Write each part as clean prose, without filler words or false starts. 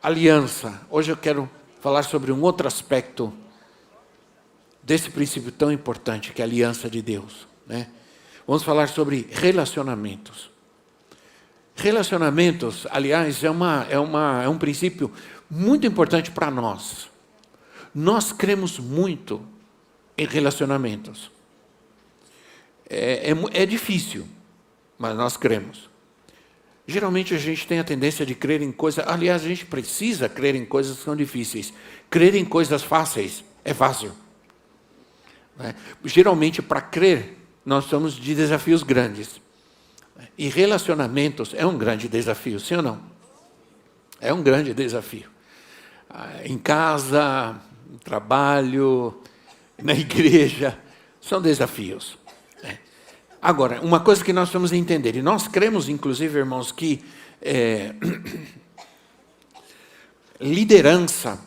Aliança. Hoje eu quero falar sobre um outro aspecto desse princípio tão importante, que é a aliança de Deus, né? Vamos falar sobre relacionamentos. Relacionamentos, aliás, é um princípio muito importante para nós. Nós cremos muito em relacionamentos. É difícil, mas nós cremos. Geralmente a gente tem a tendência de crer em coisas... Aliás, a gente precisa crer em coisas que são difíceis. Crer em coisas fáceis é fácil, né? Geralmente, para crer, nós somos de desafios grandes. E relacionamentos é um grande desafio, sim ou não? É um grande desafio. Em casa, no trabalho, na igreja, são desafios. Agora, uma coisa que nós temos que entender, e nós cremos, inclusive, irmãos, que liderança,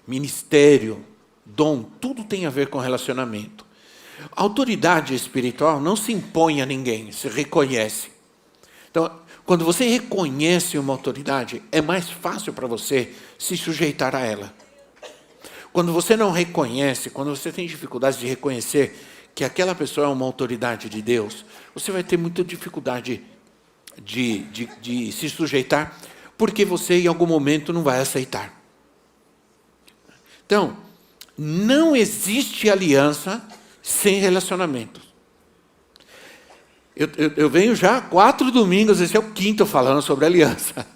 ministério, dom, tudo tem a ver com relacionamento. A autoridade espiritual não se impõe a ninguém, se reconhece. Então, quando você reconhece uma autoridade, é mais fácil para você se sujeitar a ela. Quando você não reconhece, quando você tem dificuldade de reconhecer que aquela pessoa é uma autoridade de Deus, você vai ter muita dificuldade de se sujeitar, porque você em algum momento não vai aceitar. Então, não existe aliança sem relacionamento. Eu venho já 4 domingos, esse é o 5º falando sobre aliança.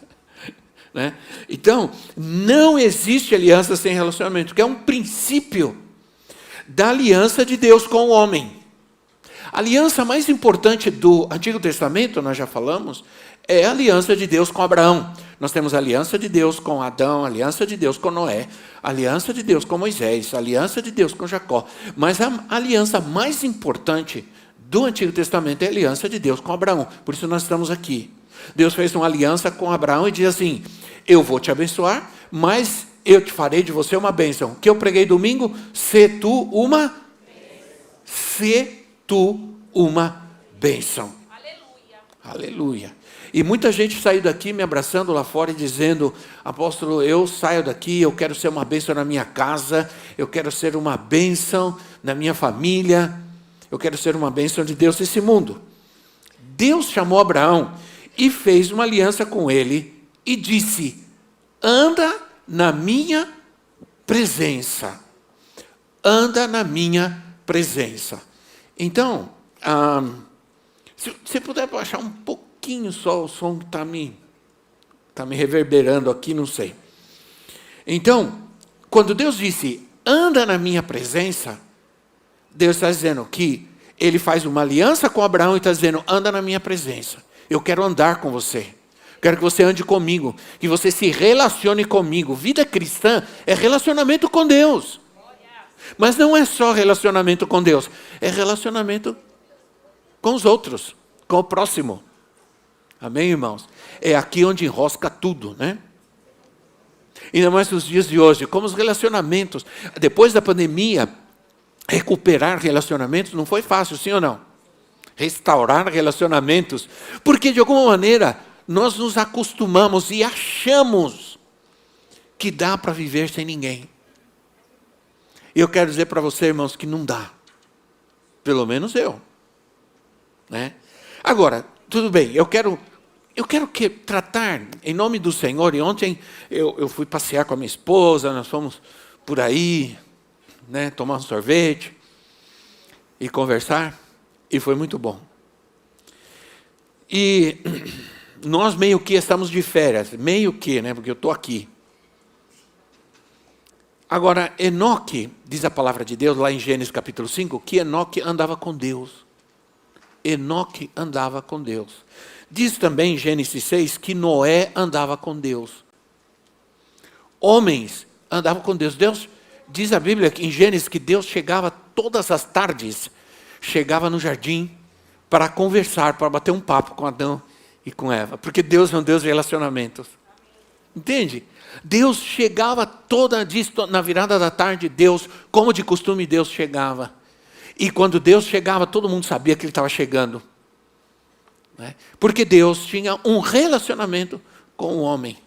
Né? Então, não existe aliança sem relacionamento, que é um princípio da aliança de Deus com o homem. A aliança mais importante do Antigo Testamento, nós já falamos, é a aliança de Deus com Abraão. Nós temos a aliança de Deus com Adão, a aliança de Deus com Noé, a aliança de Deus com Moisés, a aliança de Deus com Jacó. Mas a aliança mais importante do Antigo Testamento é a aliança de Deus com Abraão. Por isso nós estamos aqui. Deus fez uma aliança com Abraão e diz assim: eu vou te abençoar, mas eu te farei de você uma bênção. O que eu preguei domingo? Se tu uma bênção. Aleluia. Aleluia. E muita gente saiu daqui me abraçando lá fora e dizendo: apóstolo, eu saio daqui, eu quero ser uma bênção na minha casa, eu quero ser uma bênção na minha família, eu quero ser uma bênção de Deus nesse mundo. Deus chamou Abraão e fez uma aliança com ele e disse: anda na minha presença. Anda na minha presença. Então, se você puder baixar um pouquinho só o som que está me reverberando aqui, não sei. Então, quando Deus disse, anda na minha presença, Deus está dizendo que Ele faz uma aliança com Abraão e está dizendo, anda na minha presença. Eu quero andar com você. Quero que você ande comigo, que você se relacione comigo. Vida cristã é relacionamento com Deus. Mas não é só relacionamento com Deus, é relacionamento com os outros, com o próximo. Amém, irmãos? É aqui onde enrosca tudo, né? Ainda mais nos dias de hoje, como os relacionamentos. Depois da pandemia, recuperar relacionamentos não foi fácil, sim ou não? Restaurar relacionamentos, porque de alguma maneira nós nos acostumamos e achamos que dá para viver sem ninguém. E eu quero dizer para você, irmãos, que não dá. Pelo menos eu. Né? Agora, tudo bem, eu quero tratar em nome do Senhor. E ontem eu fui passear com a minha esposa, nós fomos por aí, né, tomar um sorvete e conversar, e foi muito bom. E nós meio que estamos de férias, meio que, né, porque eu estou aqui. Agora, Enoque, diz a palavra de Deus, lá em Gênesis capítulo 5, que Enoque andava com Deus. Enoque andava com Deus. Diz também em Gênesis 6 que Noé andava com Deus. Homens andavam com Deus. Deus, diz a Bíblia em Gênesis que Deus chegava todas as tardes, chegava no jardim para conversar, para bater um papo com Adão e com Eva. Porque Deus é um Deus de relacionamentos. Entende? Deus chegava na virada da tarde, Deus, como de costume, Deus chegava. E quando Deus chegava, todo mundo sabia que Ele estava chegando. Né? Porque Deus tinha um relacionamento com o homem.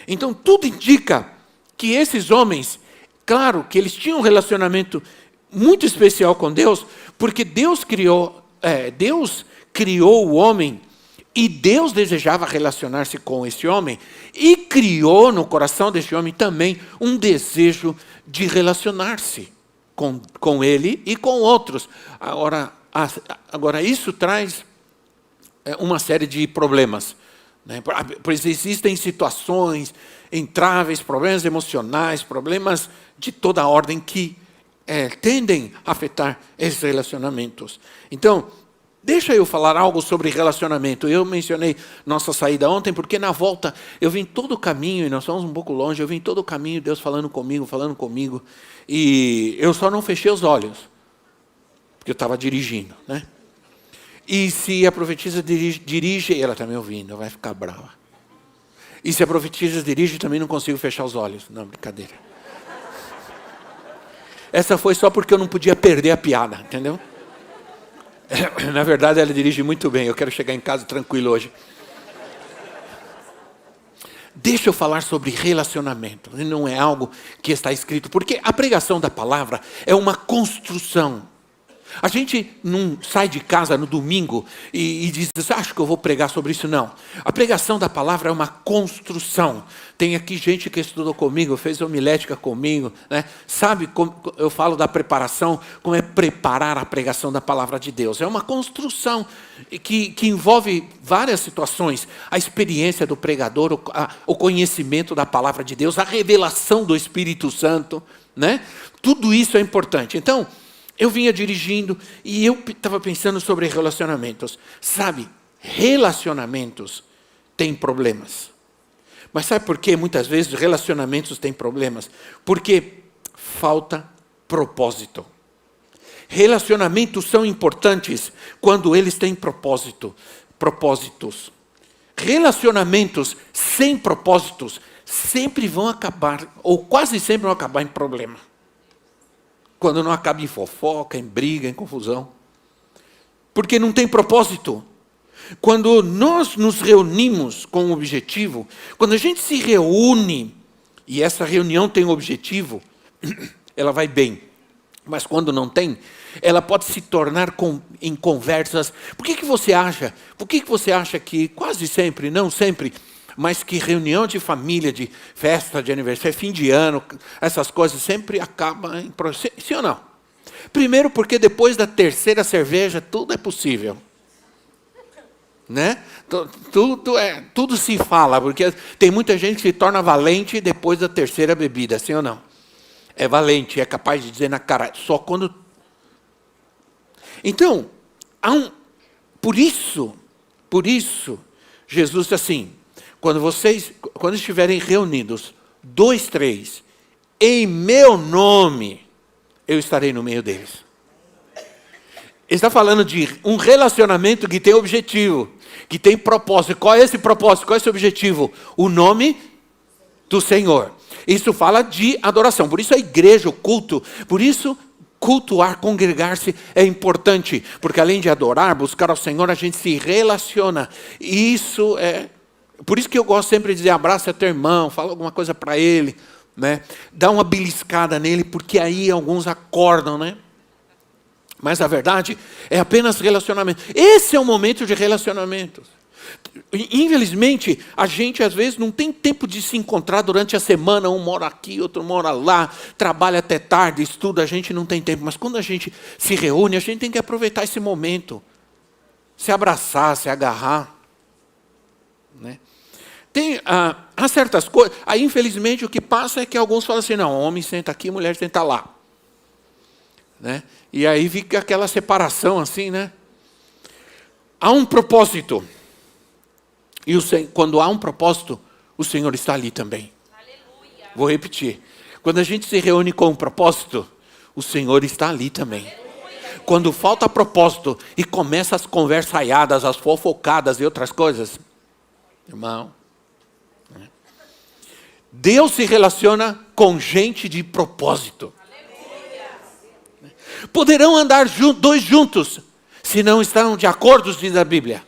Então tudo indica que esses homens, claro que eles tinham um relacionamento muito especial com Deus, porque Deus criou o homem, e Deus desejava relacionar-se com esse homem, e criou no coração desse homem também um desejo de relacionar-se com ele e com outros. Agora isso traz uma série de problemas, né? Pois existem situações, entraves, problemas emocionais, problemas de toda ordem que tendem a afetar esses relacionamentos. Então, deixa eu falar algo sobre relacionamento. Eu mencionei nossa saída ontem, porque na volta eu vim todo o caminho, e nós fomos um pouco longe, eu vim todo o caminho, Deus falando comigo, e eu só não fechei os olhos, porque eu estava dirigindo, né? E se a profetisa dirige, ela está me ouvindo, vai ficar brava. E se a profetisa dirige, também não consigo fechar os olhos. Não, brincadeira. Essa foi só porque eu não podia perder a piada, entendeu? Na verdade, ela dirige muito bem. Eu quero chegar em casa tranquilo hoje. Deixa eu falar sobre relacionamento. Não é algo que está escrito. Porque a pregação da palavra é uma construção. A gente não sai de casa no domingo e diz, acho que eu vou pregar sobre isso. Não. A pregação da palavra é uma construção. Tem aqui gente que estudou comigo, fez homilética comigo, né? Sabe como eu falo da preparação, como é preparar a pregação da palavra de Deus. É uma construção que envolve várias situações. A experiência do pregador, o conhecimento da palavra de Deus, a revelação do Espírito Santo, né? Tudo isso é importante. Então, eu vinha dirigindo e eu estava pensando sobre relacionamentos. Sabe, relacionamentos têm problemas. Mas sabe por que muitas vezes relacionamentos têm problemas? Porque falta propósito. Relacionamentos são importantes quando eles têm propósitos. Relacionamentos sem propósitos sempre vão acabar, ou quase sempre vão acabar em problema. Quando não acaba em fofoca, em briga, em confusão. Porque não tem propósito. Quando nós nos reunimos com um objetivo, quando a gente se reúne, e essa reunião tem um objetivo, ela vai bem. Mas quando não tem, ela pode se tornar em conversas. Por que você acha que quase sempre, não sempre, mas que reunião de família, de festa, de aniversário, fim de ano, essas coisas sempre acabam em processo, sim ou não? Primeiro porque depois da terceira cerveja, tudo é possível. Né? Tudo se fala, porque tem muita gente que se torna valente depois da terceira bebida, sim ou não? É valente, é capaz de dizer na cara, só quando... Então, por isso, Jesus disse assim, quando estiverem reunidos, 2, 3, em meu nome, eu estarei no meio deles. Ele está falando de um relacionamento que tem objetivo, que tem propósito. Qual é esse propósito? Qual é esse objetivo? O nome do Senhor. Isso fala de adoração. Por isso a igreja, o culto, por isso cultuar, congregar-se é importante. Porque além de adorar, buscar ao Senhor, a gente se relaciona. Isso é... Por isso que eu gosto sempre de dizer, abraça teu irmão, fala alguma coisa para ele, né? Dá uma beliscada nele, porque aí alguns acordam, né? Mas a verdade é apenas relacionamento. Esse é o momento de relacionamentos. Infelizmente, a gente às vezes não tem tempo de se encontrar durante a semana. Um mora aqui, outro mora lá, trabalha até tarde, estuda, a gente não tem tempo. Mas quando a gente se reúne, a gente tem que aproveitar esse momento. Se abraçar, se agarrar. Né? Há certas coisas. Aí, infelizmente, o que passa é que alguns falam assim, não, homem senta aqui, mulher senta lá. Né? E aí fica aquela separação assim, né? Há um propósito. E quando há um propósito, o Senhor está ali também. Aleluia. Vou repetir. Quando a gente se reúne com um propósito, o Senhor está ali também. Aleluia. Quando falta propósito e começa as conversaiadas, as fofocadas e outras coisas, irmão, Deus se relaciona com gente de propósito. Poderão andar dois juntos, se não estão de acordo, diz a Bíblia.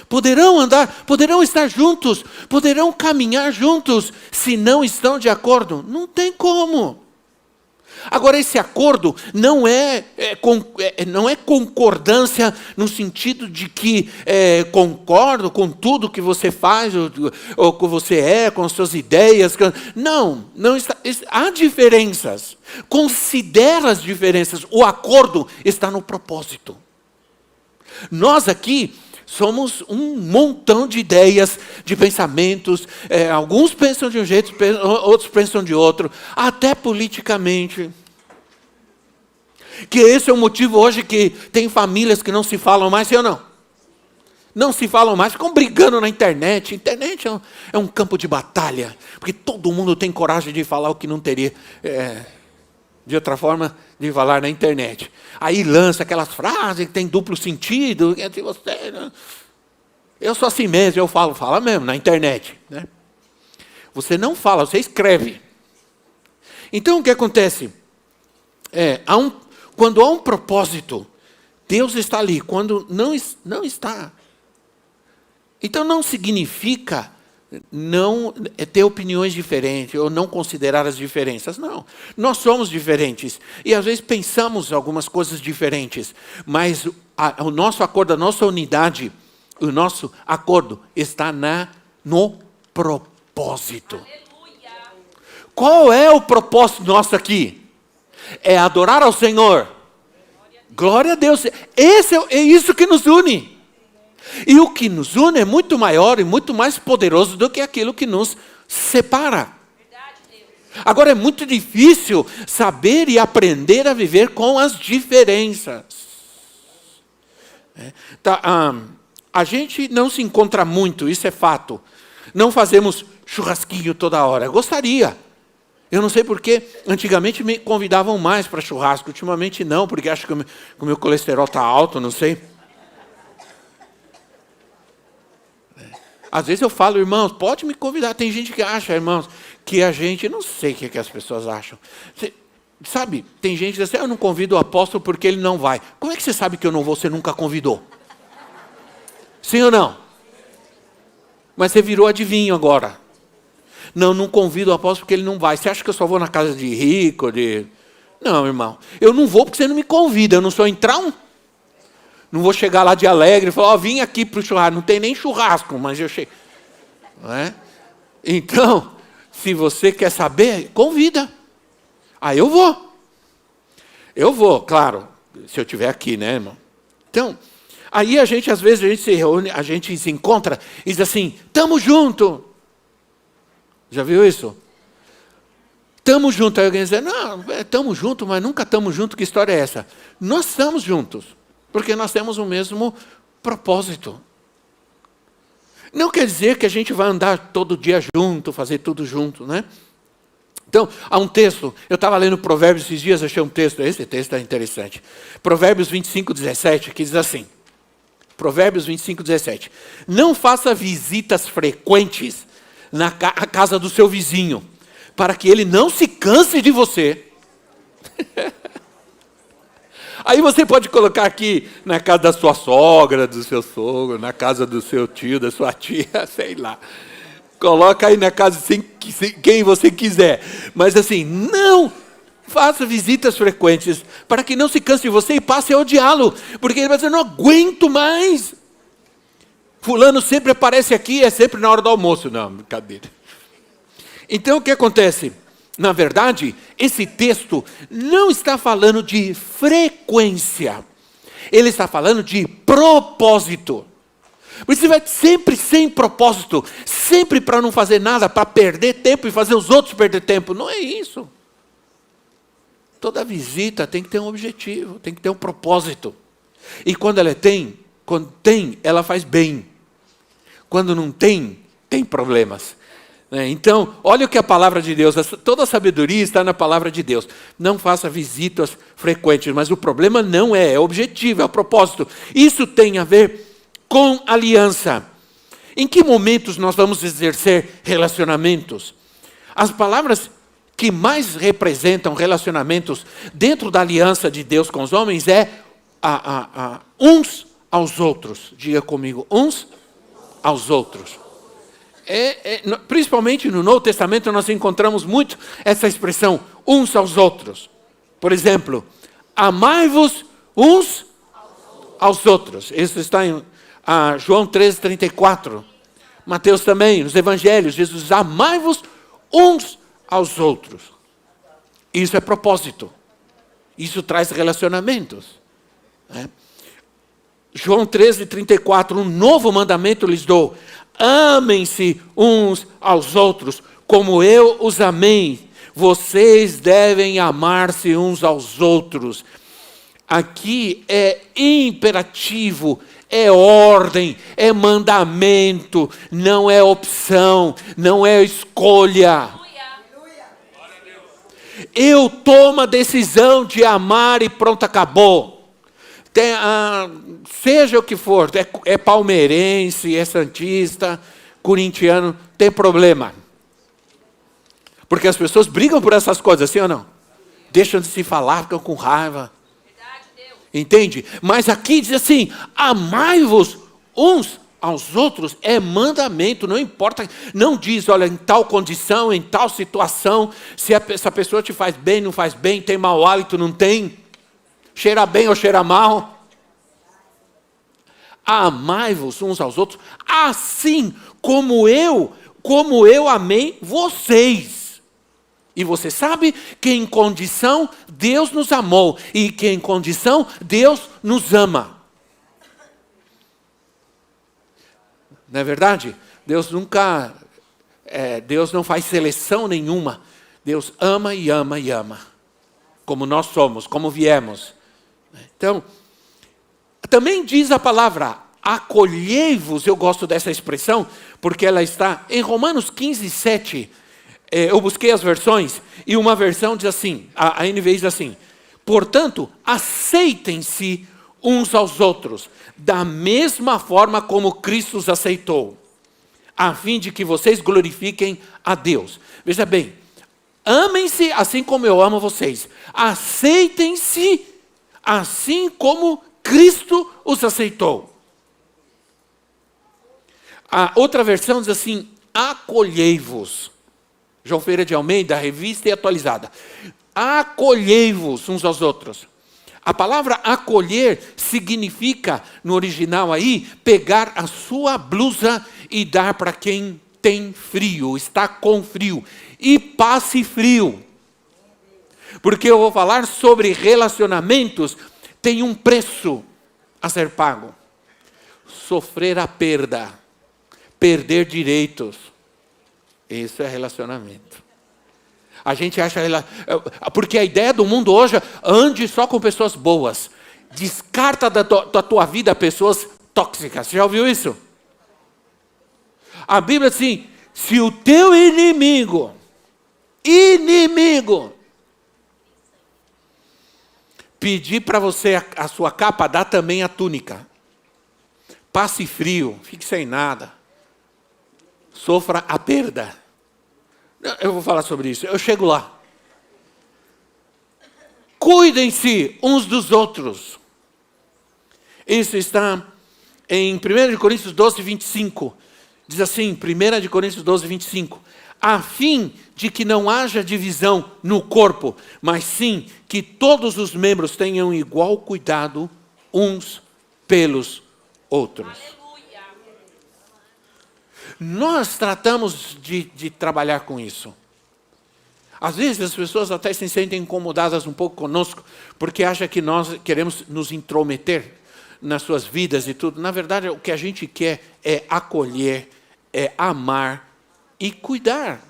poderão andar, poderão estar juntos, poderão caminhar juntos, se não estão de acordo? Não tem como. Agora, esse acordo não é concordância no sentido de que concordo com tudo que você faz, ou que você com as suas ideias. Não está, há diferenças. Considera as diferenças. O acordo está no propósito. Nós aqui somos um montão de ideias, de pensamentos. Alguns pensam de um jeito, outros pensam de outro. Até politicamente. Que esse é o motivo hoje que tem famílias que não se falam mais, sim ou não? Não se falam mais, ficam brigando na internet. A internet é um campo de batalha. Porque todo mundo tem coragem de falar o que não teria de outra forma de falar na internet. Aí lança aquelas frases que tem duplo sentido. Eu sou assim mesmo, eu fala mesmo na internet. Né? Você não fala, você escreve. Então o que acontece? Quando há um propósito, Deus está ali. Quando não está. Então não significa não ter opiniões diferentes ou não considerar as diferenças. Não, nós somos diferentes e às vezes pensamos algumas coisas diferentes, mas o nosso acordo, a nossa unidade, o nosso acordo está no propósito. Aleluia. Qual é o propósito nosso aqui? É adorar ao Senhor. Glória a Deus. É isso que nos une. E o que nos une é muito maior e muito mais poderoso do que aquilo que nos separa. Agora é muito difícil saber e aprender a viver com as diferenças. A gente não se encontra muito, isso é fato. Não fazemos churrasquinho toda hora. Eu gostaria. Eu não sei porquê, antigamente me convidavam mais para churrasco, ultimamente não, porque acho que o meu colesterol está alto, não sei. Às vezes eu falo, irmãos, pode me convidar. Tem gente que acha, irmãos, que a gente, não sei o que as pessoas acham. Sabe, tem gente que diz assim, eu não convido o apóstolo porque ele não vai. Como é que você sabe que eu não vou, você nunca convidou? Sim ou não? Mas você virou adivinho agora. Não convido o apóstolo porque ele não vai. Você acha que eu só vou na casa de rico? Não, irmão. Eu não vou porque você não me convida. Eu não sou entrão. Não vou chegar lá de alegre e falar, vim aqui para o churrasco. Não tem nem churrasco, mas eu chego. Não é? Então, se você quer saber, convida. Aí eu vou. Eu vou, claro. Se eu estiver aqui, né, irmão? Então, aí às vezes a gente se reúne, a gente se encontra e diz assim, estamos juntos. Já viu isso? Estamos juntos. Aí alguém diz, não, estamos juntos, mas nunca estamos juntos. Que história é essa? Nós estamos juntos, porque nós temos o mesmo propósito. Não quer dizer que a gente vai andar todo dia junto, fazer tudo junto, né? Então, há um texto, eu estava lendo Provérbios esses dias, achei um texto, esse texto é interessante. Provérbios 25, 17, que diz assim, Provérbios 25, 17. Não faça visitas frequentes na casa do seu vizinho, para que ele não se canse de você. Aí você pode colocar aqui na casa da sua sogra, do seu sogro, na casa do seu tio, da sua tia, sei lá. Coloca aí na casa de quem você quiser. Mas assim, não faça visitas frequentes, para que não se canse de você e passe a odiá-lo. Porque ele vai dizer, não aguento mais. Fulano sempre aparece aqui, é sempre na hora do almoço. Não, brincadeira. Então o que acontece? Na verdade, esse texto não está falando de frequência. Ele está falando de propósito. Você vai sempre sem propósito, sempre para não fazer nada, para perder tempo e fazer os outros perder tempo. Não é isso. Toda visita tem que ter um objetivo, tem que ter um propósito. E quando ela tem, ela faz bem. Quando não tem, tem problemas. Então, olha o que a palavra de Deus, toda a sabedoria está na palavra de Deus. Não faça visitas frequentes, mas o problema não é o objetivo, é o propósito. Isso tem a ver com aliança. Em que momentos nós vamos exercer relacionamentos? As palavras que mais representam relacionamentos dentro da aliança de Deus com os homens é uns aos outros. Diga comigo, uns aos outros. Principalmente no Novo Testamento nós encontramos muito essa expressão, uns aos outros. Por exemplo, amai-vos uns aos outros. Isso está em João 13:34. Mateus também, nos Evangelhos, Jesus, amai-vos uns aos outros. Isso é propósito. Isso traz relacionamentos. João 13:34, um novo mandamento lhes dou. Amem-se uns aos outros, como eu os amei. Vocês devem amar-se uns aos outros. Aqui é imperativo, é ordem, é mandamento, não é opção, não é escolha. Eu tomo a decisão de amar e pronto, acabou. Seja o que for, é palmeirense, é santista, corintiano, tem problema. Porque as pessoas brigam por essas coisas, sim ou não? Deixam de se falar, ficam com raiva. Entende? Mas aqui diz assim, amai-vos uns aos outros, é mandamento, não importa, não diz, olha, em tal condição, em tal situação, se essa pessoa te faz bem, não faz bem, tem mau hálito, não tem, cheira bem ou cheira mal. Amai-vos uns aos outros, assim como eu amei vocês. E você sabe que em condição Deus nos amou e que em condição Deus nos ama. Não é verdade? Deus não faz seleção nenhuma. Deus ama e ama e ama. Como nós somos, como viemos. Então, também diz a palavra, acolhei-vos, eu gosto dessa expressão, porque ela está em Romanos 15:7. Eu busquei as versões, e uma versão diz assim, a NVI diz assim, portanto, aceitem-se uns aos outros, da mesma forma como Cristo os aceitou, a fim de que vocês glorifiquem a Deus. Veja bem, amem-se assim como eu amo vocês, aceitem-se assim como Cristo os aceitou. A outra versão diz assim, acolhei-vos. João Ferreira de Almeida, revista e atualizada. Acolhei-vos uns aos outros. A palavra acolher significa, no original aí, pegar a sua blusa e dar para quem tem frio, está com frio. E passe frio. Porque eu vou falar sobre relacionamentos, tem um preço a ser pago. Sofrer a perda, perder direitos. Isso é relacionamento. A gente acha... Porque a ideia do mundo hoje é ande só com pessoas boas. Descarta da tua vida pessoas tóxicas. Você já ouviu isso? A Bíblia diz assim, se o teu inimigo, pedir para você a sua capa, dá também a túnica. Passe frio, fique sem nada. Sofra a perda. Eu vou falar sobre isso, eu chego lá. Cuidem-se uns dos outros. Isso está em 1 Coríntios 12:25. Diz assim, 1 Coríntios 12:25. A fim de que não haja divisão no corpo, mas sim que todos os membros tenham igual cuidado uns pelos outros. Aleluia. Nós tratamos de trabalhar com isso. Às vezes as pessoas até se sentem incomodadas um pouco conosco, porque acham que nós queremos nos intrometer nas suas vidas e tudo. Na verdade, o que a gente quer é acolher, é amar e cuidar.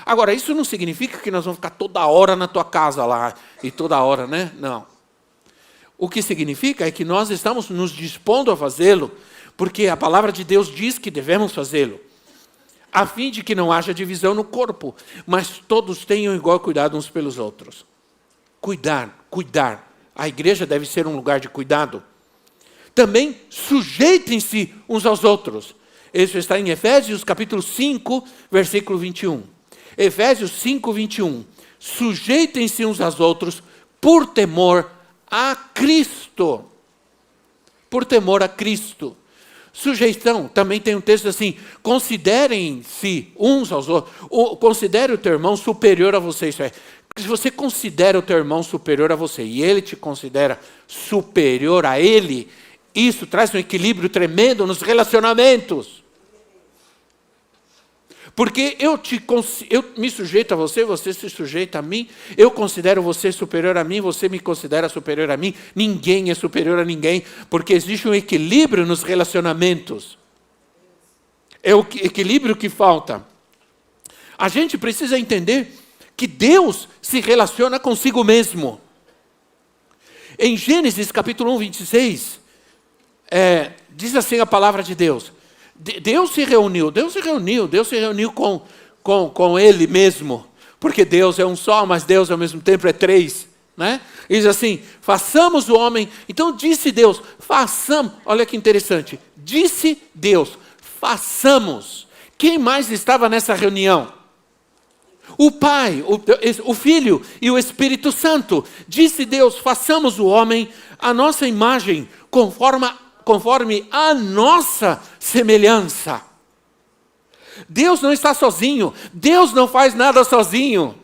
Agora, isso não significa que nós vamos ficar toda hora na tua casa lá, e toda hora, né? Não. O que significa é que nós estamos nos dispondo a fazê-lo, porque a palavra de Deus diz que devemos fazê-lo, a fim de que não haja divisão no corpo, mas todos tenham igual cuidado uns pelos outros. Cuidar. A igreja deve ser um lugar de cuidado. Também sujeitem-se uns aos outros. Isso está em Efésios capítulo 5, versículo 21. Efésios 5, 21. Sujeitem-se uns aos outros por temor a Cristo. Por temor a Cristo. Sujeição, também tem um texto assim, considerem-se uns aos outros, considere o teu irmão superior a você, isso é, se você considera o teu irmão superior a você, e ele te considera superior a ele, isso traz um equilíbrio tremendo nos relacionamentos. Porque eu me sujeito a você, você se sujeita a mim, eu considero você superior a mim, você me considera superior a mim, ninguém é superior a ninguém, porque existe um equilíbrio nos relacionamentos. É o equilíbrio que falta. A gente precisa entender que Deus se relaciona consigo mesmo. Em Gênesis capítulo 1, 26, diz assim a palavra de Deus. Deus se reuniu com Ele mesmo, porque Deus é um só, mas Deus ao mesmo tempo é três, né? E diz assim, façamos o homem, então disse Deus, façamos, olha que interessante, disse Deus, façamos. Quem mais estava nessa reunião? O Pai, o Filho e o Espírito Santo. Disse Deus, façamos o homem à nossa imagem, conforme a nossa semelhança. Deus não está sozinho. Deus não faz nada sozinho.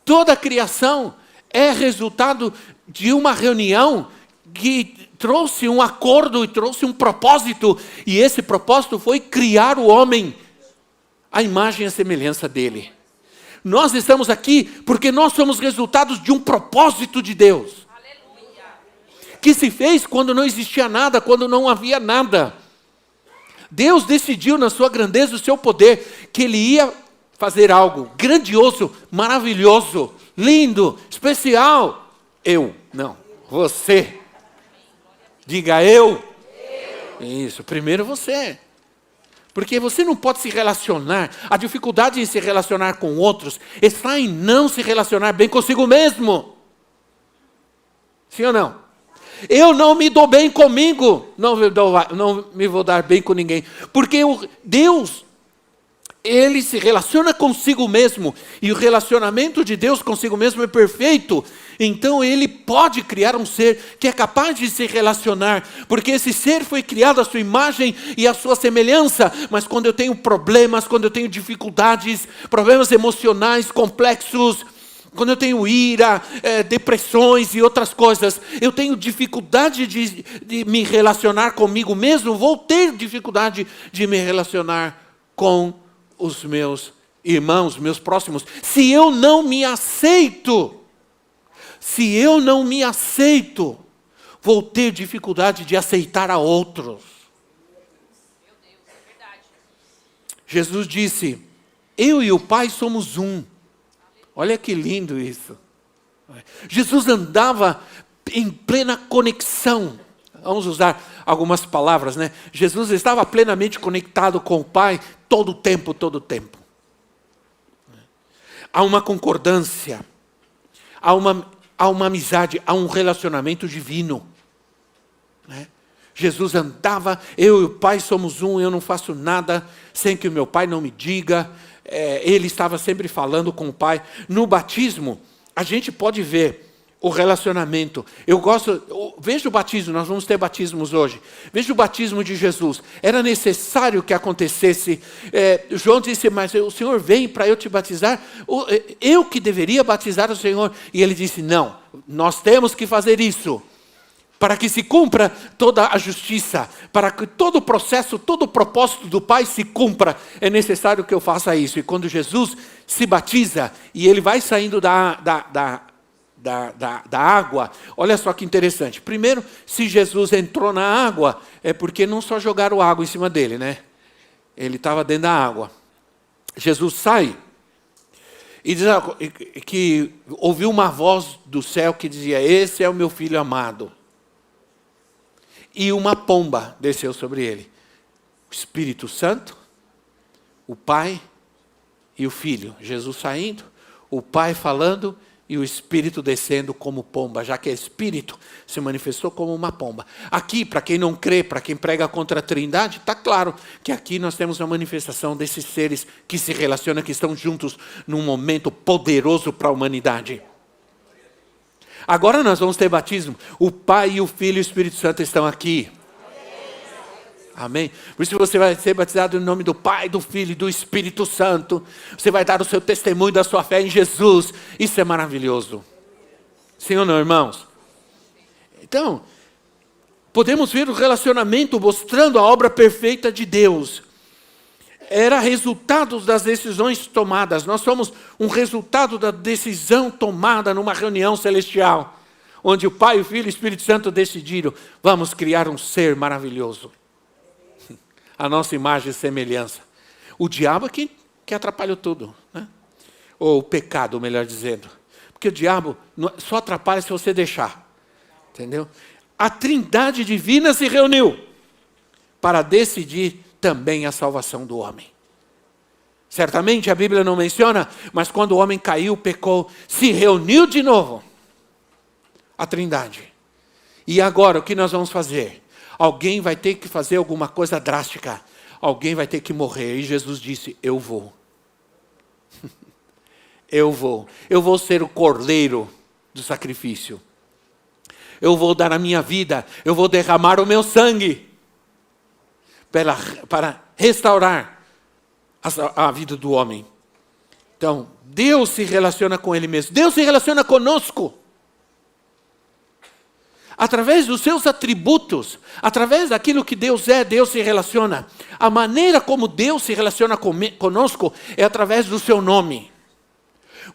Toda a criação é resultado de uma reunião que trouxe um acordo e trouxe um propósito. E esse propósito foi criar o homem à imagem e à semelhança dele. Nós estamos aqui porque nós somos resultados de um propósito de Deus. Que se fez quando não existia nada, quando não havia nada. Deus decidiu na sua grandeza, o seu poder, que Ele ia fazer algo grandioso, maravilhoso, lindo, especial. Você. Diga eu. Isso, primeiro você. Porque você não pode se relacionar, a dificuldade em se relacionar com outros está em não se relacionar bem consigo mesmo. Sim ou não? Eu não me dou bem comigo, não me vou dar bem com ninguém. Porque Deus, Ele se relaciona consigo mesmo. E o relacionamento de Deus consigo mesmo é perfeito. Então Ele pode criar um ser que é capaz de se relacionar. Porque esse ser foi criado à sua imagem e à sua semelhança. Mas quando eu tenho problemas, quando eu tenho dificuldades, problemas emocionais complexos, quando eu tenho ira, depressões e outras coisas, eu tenho dificuldade de me relacionar comigo mesmo, vou ter dificuldade de me relacionar com os meus irmãos, meus próximos. Se eu não me aceito, vou ter dificuldade de aceitar a outros. Jesus disse, eu e o Pai somos um. Olha que lindo isso. Jesus andava em plena conexão. Vamos usar algumas palavras, né? Jesus estava plenamente conectado com o Pai todo o tempo. Há uma concordância, há uma amizade, há um relacionamento divino. Né? Jesus andava, eu e o Pai somos um, eu não faço nada sem que o meu Pai não me diga. Ele estava sempre falando com o Pai. No batismo, a gente pode ver o relacionamento. Veja o batismo, nós vamos ter batismos hoje. Veja o batismo de Jesus. Era necessário que acontecesse. João disse, mas o Senhor vem para eu te batizar? Eu que deveria batizar o Senhor? E ele disse, não, nós temos que fazer isso. Para que se cumpra toda a justiça, para que todo o processo, todo o propósito do Pai se cumpra, é necessário que eu faça isso. E quando Jesus se batiza, e ele vai saindo da água, olha só que interessante. Primeiro, se Jesus entrou na água, é porque não só jogaram água em cima dele, né? Ele estava dentro da água. Jesus sai, e diz que ouviu uma voz do céu que dizia, esse é o meu filho amado. E uma pomba desceu sobre ele. O Espírito Santo, o Pai e o Filho. Jesus saindo, o Pai falando e o Espírito descendo como pomba, já que é Espírito, se manifestou como uma pomba. Aqui, para quem não crê, para quem prega contra a Trindade, está claro que aqui nós temos a manifestação desses seres que se relacionam, que estão juntos num momento poderoso para a humanidade. Agora nós vamos ter batismo. O Pai, e o Filho e o Espírito Santo estão aqui. Amém? Por isso você vai ser batizado em nome do Pai, do Filho e do Espírito Santo. Você vai dar o seu testemunho da sua fé em Jesus. Isso é maravilhoso. Sim ou não, irmãos? Então, podemos ver o relacionamento mostrando a obra perfeita de Deus. Era resultado das decisões tomadas. Nós somos um resultado da decisão tomada numa reunião celestial, onde o Pai, o Filho e o Espírito Santo decidiram, vamos criar um ser maravilhoso. A nossa imagem e semelhança. O diabo é que atrapalhou tudo, né? Ou o pecado, melhor dizendo. Porque o diabo só atrapalha se você deixar. Entendeu? A Trindade divina se reuniu para decidir também a salvação do homem. Certamente a Bíblia não menciona, mas quando o homem caiu, pecou, se reuniu de novo a Trindade. E agora o que nós vamos fazer? Alguém vai ter que fazer alguma coisa drástica. Alguém vai ter que morrer. E Jesus disse, eu vou. Eu vou. Eu vou ser o cordeiro do sacrifício. Eu vou dar a minha vida. Eu vou derramar o meu sangue. Para restaurar a vida do homem. Então, Deus se relaciona com Ele mesmo. Deus se relaciona conosco. Através dos seus atributos, através daquilo que Deus é, Deus se relaciona. A maneira como Deus se relaciona conosco é através do seu nome.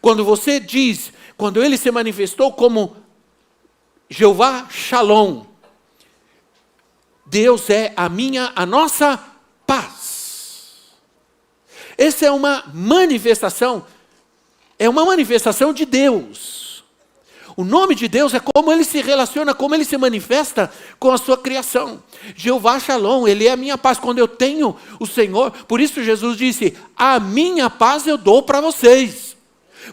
Quando você diz, quando Ele se manifestou como Jeová Shalom, Deus é a nossa paz. Essa é uma manifestação de Deus. O nome de Deus é como Ele se relaciona, como Ele se manifesta com a sua criação. Jeová Shalom, Ele é a minha paz. Quando eu tenho o Senhor, por isso Jesus disse, a minha paz eu dou para vocês.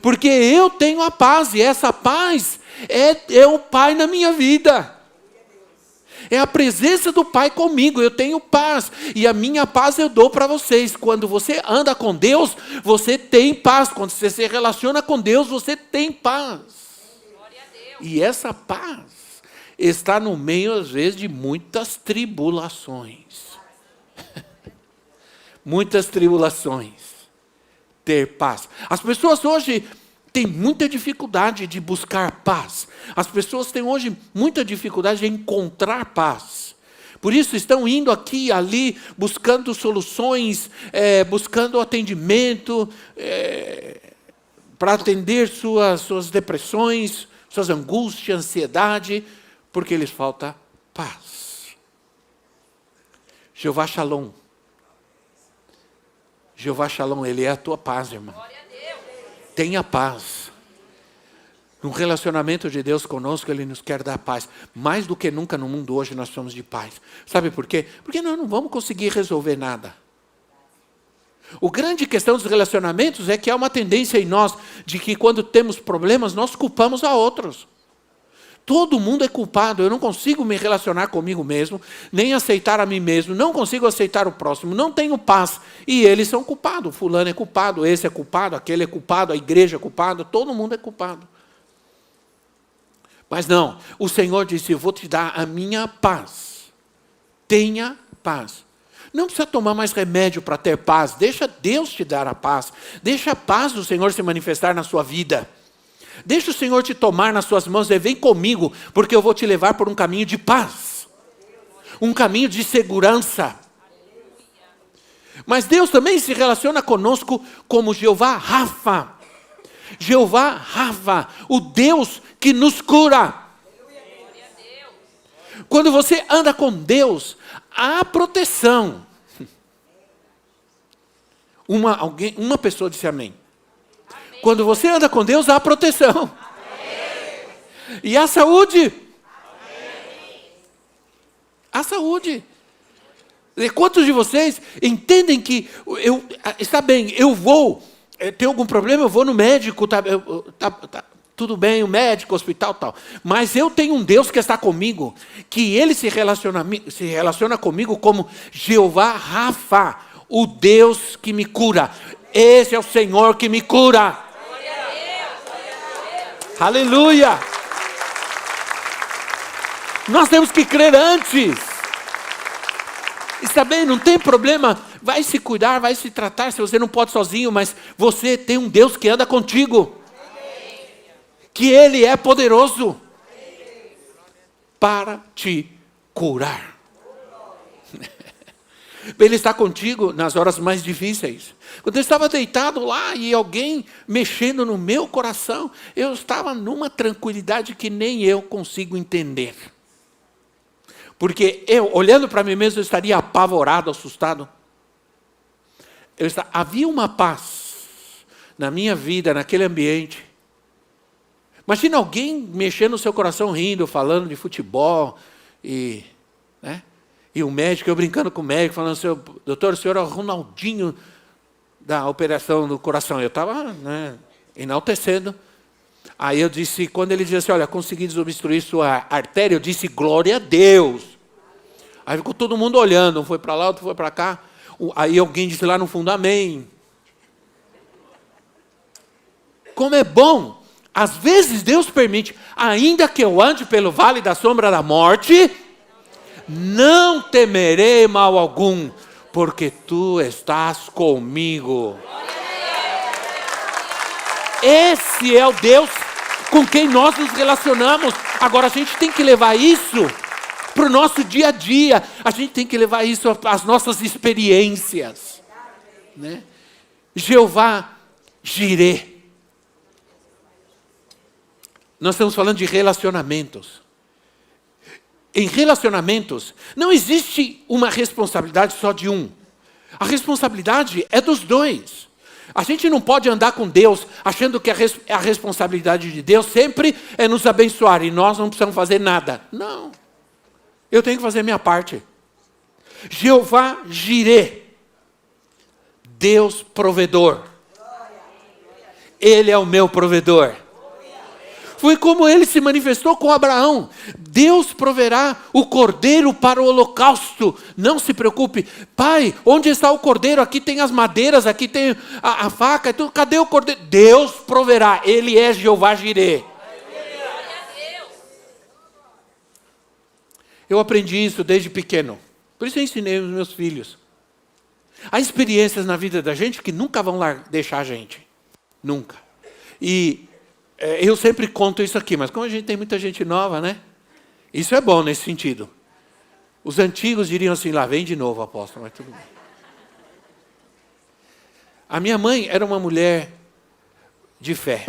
Porque eu tenho a paz, e essa paz é o Pai na minha vida. É a presença do Pai comigo, eu tenho paz. E a minha paz eu dou para vocês. Quando você anda com Deus, você tem paz. Quando você se relaciona com Deus, você tem paz. E essa paz está no meio, às vezes, de muitas tribulações. Muitas tribulações. Ter paz. As pessoas hoje têm muita dificuldade de buscar paz. As pessoas têm hoje muita dificuldade de encontrar paz. Por isso estão indo aqui e ali, buscando soluções, buscando atendimento, para atender suas depressões, suas angústias, ansiedade, porque lhes falta paz. Jeová Shalom. Jeová Shalom, Ele é a tua paz, irmão. Tenha paz. No relacionamento de Deus conosco, Ele nos quer dar paz. Mais do que nunca no mundo hoje nós somos de paz. Sabe por quê? Porque nós não vamos conseguir resolver nada. O grande questão dos relacionamentos é que há uma tendência em nós de que quando temos problemas, nós culpamos a outros. Todo mundo é culpado. Eu não consigo me relacionar comigo mesmo, nem aceitar a mim mesmo, não consigo aceitar o próximo, não tenho paz. E eles são culpados. Fulano é culpado, esse é culpado, aquele é culpado, a igreja é culpada, todo mundo é culpado. Mas não, o Senhor disse, eu vou te dar a minha paz. Tenha paz. Não precisa tomar mais remédio para ter paz. Deixa Deus te dar a paz. Deixa a paz do Senhor se manifestar na sua vida. Deixa o Senhor te tomar nas suas mãos e vem comigo, porque eu vou te levar por um caminho de paz. Um caminho de segurança. Mas Deus também se relaciona conosco como Jeová Rafa. Jeová Rafa, o Deus que nos cura. Quando você anda com Deus, há proteção. Uma pessoa disse amém. Amém. Quando você anda com Deus, há proteção. Amém. E há saúde. Amém. Há saúde. E quantos de vocês entendem que está bem, eu vou, tem algum problema, eu vou no médico, tudo bem, o médico, o hospital, tal. Mas eu tenho um Deus que está comigo, que Ele se relaciona comigo como Jeová Rafa, o Deus que me cura. Esse é o Senhor que me cura. Aleluia! Nós temos que crer antes. Está bem, não tem problema, vai se cuidar, vai se tratar, se você não pode sozinho, mas você tem um Deus que anda contigo. Que Ele é poderoso para te curar. Ele está contigo nas horas mais difíceis. Quando eu estava deitado lá e alguém mexendo no meu coração, eu estava numa tranquilidade que nem eu consigo entender. Porque eu, olhando para mim mesmo, eu estaria apavorado, assustado. Havia uma paz na minha vida, naquele ambiente. Imagina alguém mexendo no seu coração, rindo, falando de futebol, e o médico, eu brincando com o médico, falando, doutor, o senhor é o Ronaldinho da operação do coração. Eu estava enaltecendo. Aí eu disse, quando ele disse assim, olha, consegui desobstruir sua artéria, eu disse, glória a Deus. Aí ficou todo mundo olhando, um foi para lá, outro foi para cá. Aí alguém disse lá no fundo, amém. Como é bom, às vezes Deus permite, ainda que eu ande pelo vale da sombra da morte, não temerei mal algum, porque tu estás comigo. Esse é o Deus com quem nós nos relacionamos. Agora a gente tem que levar isso para o nosso dia a dia. A gente tem que levar isso às nossas experiências. Jeová Jireh. Nós estamos falando de relacionamentos. Em relacionamentos, não existe uma responsabilidade só de um. A responsabilidade é dos dois. A gente não pode andar com Deus achando que a responsabilidade de Deus sempre é nos abençoar e nós não precisamos fazer nada. Não. Eu tenho que fazer a minha parte. Jeová Jireh, Deus provedor. Ele é o meu provedor. Foi como ele se manifestou com Abraão. Deus proverá o cordeiro para o holocausto. Não se preocupe. Pai, onde está o cordeiro? Aqui tem as madeiras, aqui tem a faca. Então, cadê o cordeiro? Deus proverá. Ele é Jeová Jireh. Eu aprendi isso desde pequeno. Por isso eu ensinei os meus filhos. Há experiências na vida da gente que nunca vão deixar a gente. Nunca. E eu sempre conto isso aqui, mas como a gente tem muita gente nova, isso é bom nesse sentido. Os antigos diriam assim, lá vem de novo, apóstolo, mas tudo bem. A minha mãe era uma mulher de fé.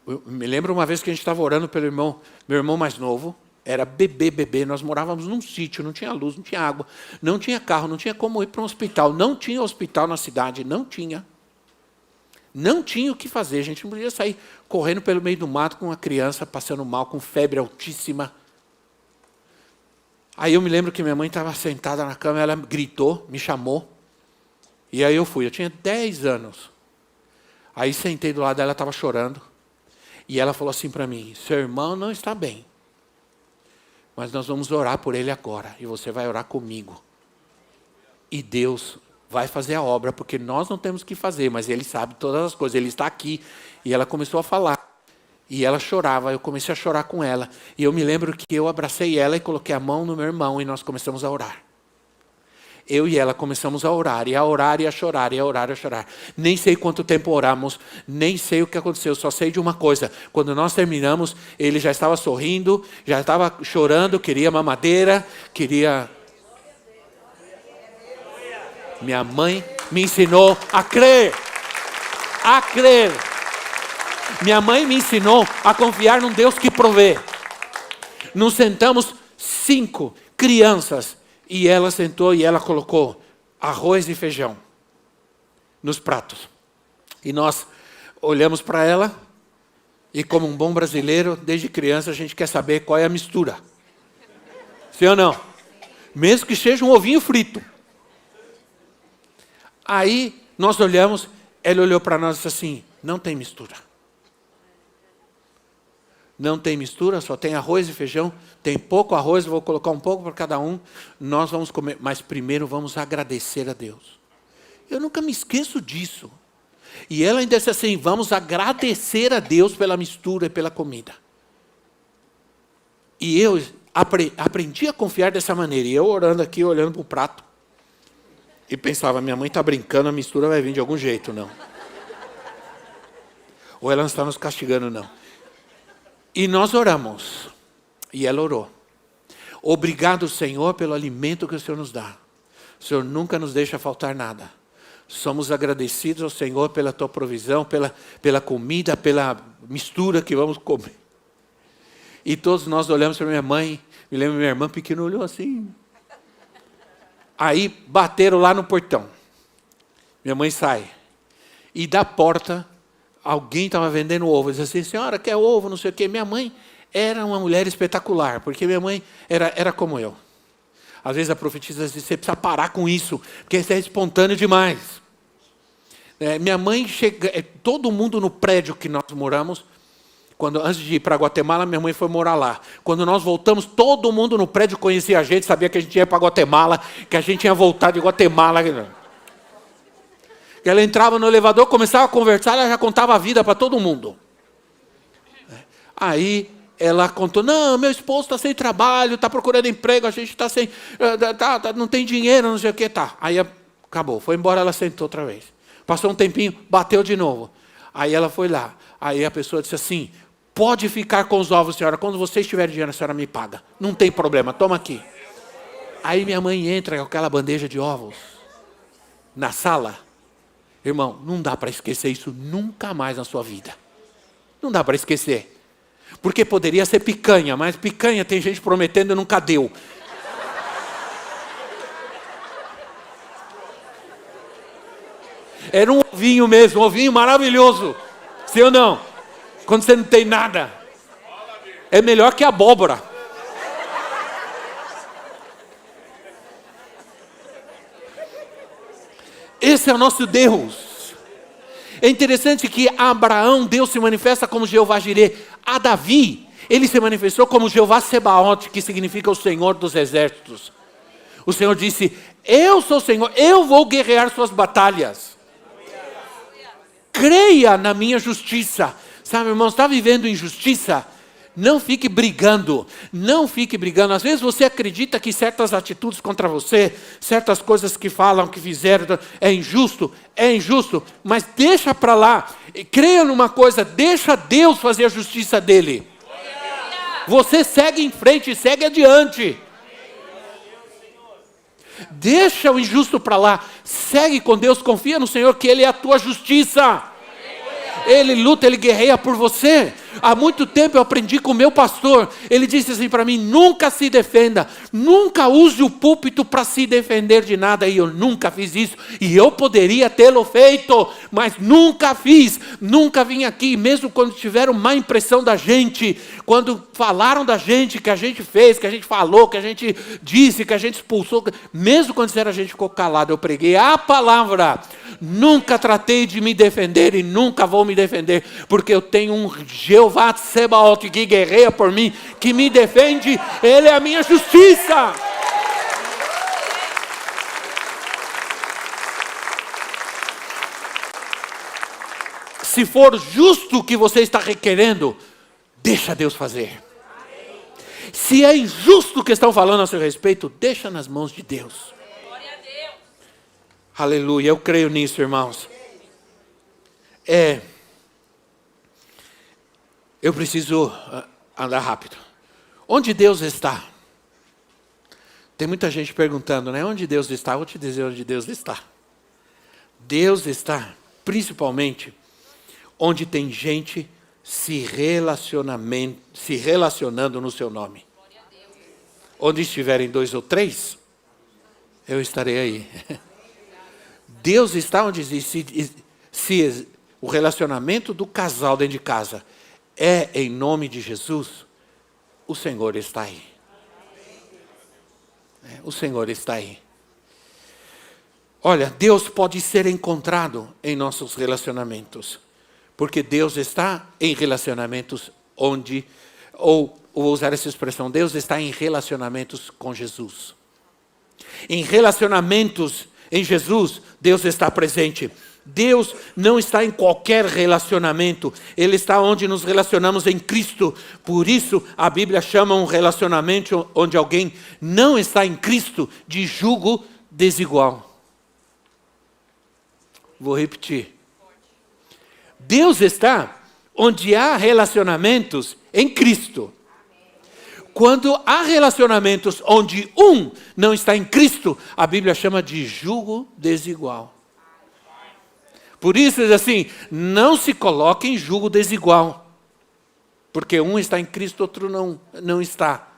Eu me lembro uma vez que a gente estava orando pelo meu irmão mais novo, era bebê, nós morávamos num sítio, não tinha luz, não tinha água, não tinha carro, não tinha como ir para um hospital, não tinha hospital na cidade, não tinha. Não tinha o que fazer, a gente não podia sair correndo pelo meio do mato com uma criança passando mal, com febre altíssima. Aí eu me lembro que minha mãe estava sentada na cama, ela gritou, me chamou, e aí eu fui, eu tinha 10 anos. Aí sentei do lado dela, ela estava chorando, e ela falou assim para mim, seu irmão não está bem, mas nós vamos orar por ele agora, e você vai orar comigo. E Deus vai fazer a obra, porque nós não temos que fazer, mas Ele sabe todas as coisas, Ele está aqui. E ela começou a falar, e ela chorava, eu comecei a chorar com ela. E eu me lembro que eu abracei ela e coloquei a mão no meu irmão, e nós começamos a orar. Eu e ela começamos a orar, e a orar, e a chorar, e a orar, e a chorar. Nem sei quanto tempo oramos, nem sei o que aconteceu, só sei de uma coisa. Quando nós terminamos, ele já estava sorrindo, já estava chorando, queria mamadeira, queria... Minha mãe me ensinou a crer. A crer. Minha mãe me ensinou a confiar num Deus que provê. Nos sentamos 5 crianças e ela sentou e ela colocou arroz e feijão nos pratos. E nós olhamos para ela e, como um bom brasileiro, desde criança a gente quer saber qual é a mistura. Sim ou não? Mesmo que seja um ovinho frito. Aí nós olhamos, ela olhou para nós e disse assim, não tem mistura. Não tem mistura, só tem arroz e feijão, tem pouco arroz, vou colocar um pouco para cada um, nós vamos comer, mas primeiro vamos agradecer a Deus. Eu nunca me esqueço disso. E ela ainda disse assim, vamos agradecer a Deus pela mistura e pela comida. E eu aprendi a confiar dessa maneira. E eu orando aqui, olhando para o prato. E pensava, minha mãe está brincando, a mistura vai vir de algum jeito, não. Ou ela não está nos castigando, não. E nós oramos. E ela orou. Obrigado, Senhor, pelo alimento que o Senhor nos dá. O Senhor nunca nos deixa faltar nada. Somos agradecidos ao Senhor pela tua provisão, pela comida, pela mistura que vamos comer. E todos nós olhamos para minha mãe, me lembro minha irmã pequena olhou assim. Aí bateram lá no portão. Minha mãe sai. E da porta, alguém estava vendendo ovo. Disse assim, senhora, quer ovo, não sei o quê. Minha mãe era uma mulher espetacular, porque minha mãe era como eu. Às vezes a profetisa diz, você precisa parar com isso, porque isso é espontâneo demais. Minha mãe chega, todo mundo no prédio que nós moramos, antes de ir para Guatemala, minha mãe foi morar lá. Quando nós voltamos, todo mundo no prédio conhecia a gente, sabia que a gente ia para Guatemala, que a gente tinha voltado de Guatemala. Ela entrava no elevador, começava a conversar, ela já contava a vida para todo mundo. Aí ela contou, não, meu esposo está sem trabalho, está procurando emprego, a gente está sem, não tem dinheiro, não sei o que, tá. Aí acabou, foi embora, ela sentou outra vez. Passou um tempinho, bateu de novo. Aí ela foi lá. Aí a pessoa disse assim, pode ficar com os ovos, senhora, quando você estiver dinheiro, a senhora me paga. Não tem problema, toma aqui. Aí minha mãe entra com aquela bandeja de ovos na sala. Irmão, não dá para esquecer isso nunca mais na sua vida. Não dá para esquecer. Porque poderia ser picanha, mas picanha tem gente prometendo e nunca deu. Era um ovinho mesmo, um ovinho maravilhoso. Sim ou não? Quando você não tem nada. É melhor que abóbora. Esse é o nosso Deus. É interessante que a Abraão, Deus se manifesta como Jeová Jireh. A Davi, ele se manifestou como Jeová Sebaote, que significa o Senhor dos Exércitos. O Senhor disse, eu sou o Senhor, eu vou guerrear suas batalhas. Creia na minha justiça. Sabe, irmão, está vivendo injustiça? Não fique brigando, não fique brigando. Às vezes você acredita que certas atitudes contra você, certas coisas que falam, que fizeram, é injusto, mas deixa para lá. Creia numa coisa, deixa Deus fazer a justiça dele. Você segue em frente, segue adiante. Deixa o injusto para lá, segue com Deus, confia no Senhor que Ele é a tua justiça. Ele luta, Ele guerreia por você. Há muito tempo eu aprendi com o meu pastor. Ele disse assim para mim, nunca se defenda. Nunca use o púlpito para se defender de nada. E eu nunca fiz isso. E eu poderia tê-lo feito. Mas nunca fiz. Nunca vim aqui. Mesmo quando tiveram má impressão da gente. Quando falaram da gente, que a gente fez, que a gente falou, que a gente disse, que a gente expulsou. Mesmo quando disseram, a gente ficou calado. Eu preguei a palavra. Nunca tratei de me defender e nunca vou me defender. Porque eu tenho um Jeová Sebaote que guerreia por mim, que me defende, Ele é a minha justiça. Se for justo o que você está requerendo, deixa Deus fazer. Se é injusto o que estão falando a seu respeito, deixa nas mãos de Deus. Aleluia, eu creio nisso, irmãos. Eu preciso andar rápido. Onde Deus está? Tem muita gente perguntando, né? Onde Deus está? Eu vou te dizer onde Deus está. Deus está, principalmente, onde tem gente se relacionando no seu nome. Onde estiverem 2 ou 3, eu estarei aí. Deus está onde se o relacionamento do casal dentro de casa é em nome de Jesus, o Senhor está aí. O Senhor está aí. Olha, Deus pode ser encontrado em nossos relacionamentos, porque Deus está em relacionamentos onde, ou vou usar essa expressão, Deus está em relacionamentos com Jesus. Em relacionamentos em Jesus, Deus está presente. Deus não está em qualquer relacionamento. Ele está onde nos relacionamos em Cristo. Por isso, a Bíblia chama um relacionamento onde alguém não está em Cristo de jugo desigual. Vou repetir. Deus está onde há relacionamentos em Cristo. Quando há relacionamentos onde um não está em Cristo, a Bíblia chama de jugo desigual. Por isso diz assim, não se coloque em jugo desigual. Porque um está em Cristo, outro não está.